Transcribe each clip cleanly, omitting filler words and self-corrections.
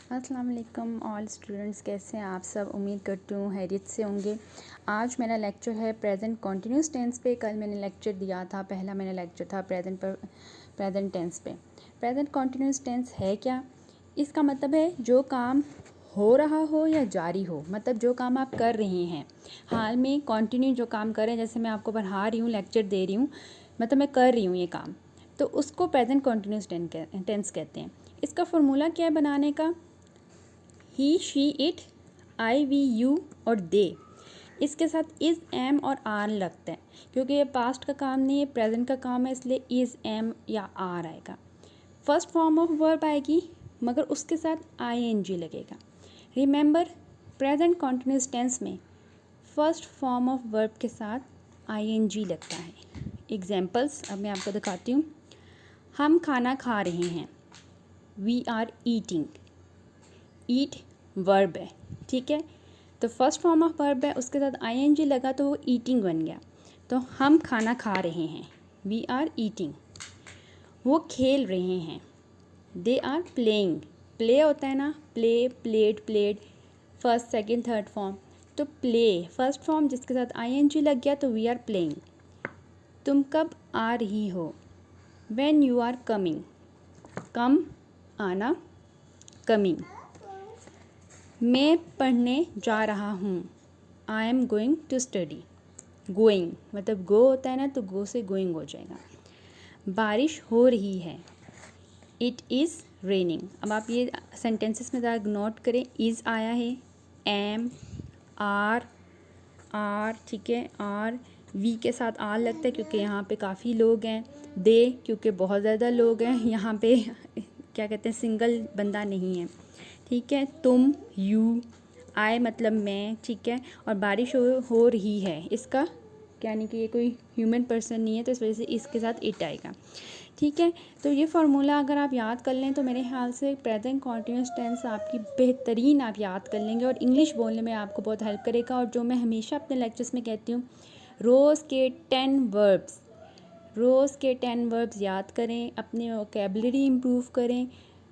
अस्सलाम वालेकुम all students, कैसे हैं आप सब। उम्मीद करती हूँ हैरियत से होंगे। आज मेरा लेक्चर है प्रेजेंट कॉन्टिन्यूस टेंस पे। कल मैंने लेक्चर दिया था, पहला मेरा लेक्चर था प्रेजेंट टेंस पे। प्रेजेंट कॉन्टिन्यूस टेंस है क्या? इसका मतलब है जो काम हो रहा हो या जारी हो, मतलब जो काम आप कर रहे हैं हाल में, कंटिन्यू जो काम कर रहे हैं। जैसे मैं आपको पढ़ा रही हूँ, लेक्चर दे रही हूँ, मतलब मैं कर रही हूँ ये काम, तो उसको प्रेजेंट कॉन्टिन्यूस टेंस कहते हैं। इसका फॉर्मूला क्या है बनाने का? He, she, it, I, we, you और दे। इसके साथ इज़, एम और आर लगते हैं, क्योंकि ये पास्ट का काम नहीं है, प्रेजेंट का काम है, इसलिए इज़, एम या आर आएगा। फर्स्ट फॉर्म ऑफ वर्ब आएगी, मगर उसके साथ ing लगेगा। रिमेंबर, प्रेजेंट कॉन्टिन्यूस टेंस में फर्स्ट फॉर्म ऑफ वर्ब के साथ ing लगता है। एग्जाम्पल्स अब मैं आपको दिखाती हूँ। हम खाना खा रहे हैं, we are eating. Eat verb है, ठीक है, तो फर्स्ट फॉर्म ऑफ वर्ब है, उसके साथ ing लगा तो वो ईटिंग बन गया। तो हम खाना खा रहे हैं, वी आर ईटिंग। वो खेल रहे हैं, दे आर प्लेइंग। प्ले होता है ना, play, played, played, first second third form. तो प्ले फर्स्ट फॉर्म, जिसके साथ ing लग गया तो वी आर प्लेइंग। तुम कब आ रही हो, when you are coming. Come आना, कमिंग। मैं पढ़ने जा रहा हूँ, I am going to study. Going मतलब गो होता है ना, तो गो से गोइंग हो जाएगा। बारिश हो रही है, इट इज़ रेनिंग। अब आप ये सेंटेंसेस में ज़रा नोट करें, इज़ आया है, एम, आर, ठीक है, आर, वी के साथ आर लगता है क्योंकि यहाँ पे काफ़ी लोग हैं, दे क्योंकि बहुत ज़्यादा लोग हैं यहाँ पे क्या कहते हैं, सिंगल बंदा नहीं है, ठीक है। तुम, यू, आए मतलब मैं, ठीक है, और बारिश हो रही है, इसका यानी कि ये कोई ह्यूमन पर्सन नहीं है, तो इस वजह से इसके साथ इट आएगा, ठीक है। तो ये फार्मूला अगर आप याद कर लें तो मेरे ख्याल से प्रेजेंट कॉन्टिन्यूस टेंस आपकी बेहतरीन आप याद कर लेंगे और इंग्लिश बोलने में आपको बहुत हेल्प करेगा। और जो मैं हमेशा अपने लेक्चर्स में कहती हूँ, रोज़ के 10 वर्ब्स याद करें, अपने वोकेबलरी इम्प्रूव करें,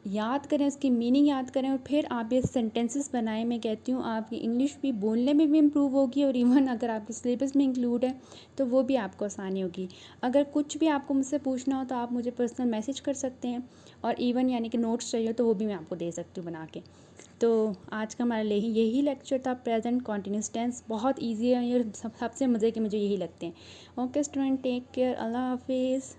याद करें, उसकी मीनिंग याद करें, और फिर आप ये सेंटेंसेस बनाएं। मैं कहती हूँ आपकी इंग्लिश भी बोलने में भी इम्प्रूव होगी, और इवन अगर आपके सिलेबस में इंक्लूड है तो वो भी आपको आसानी होगी। अगर कुछ भी आपको मुझसे पूछना हो तो आप मुझे पर्सनल मैसेज कर सकते हैं, और इवन यानी कि नोट्स चाहिए तो वो भी मैं आपको दे सकती हूँ बना के। तो आज का हमारा यही लेक्चर था, प्रेजेंट कॉन्टिन्यूस टेंस। बहुत ईजी है, ये सबसे मज़े के मुझे यही लगते हैं। ओके स्टूडेंट, टेक केयर, अल्लाह हाफिज़।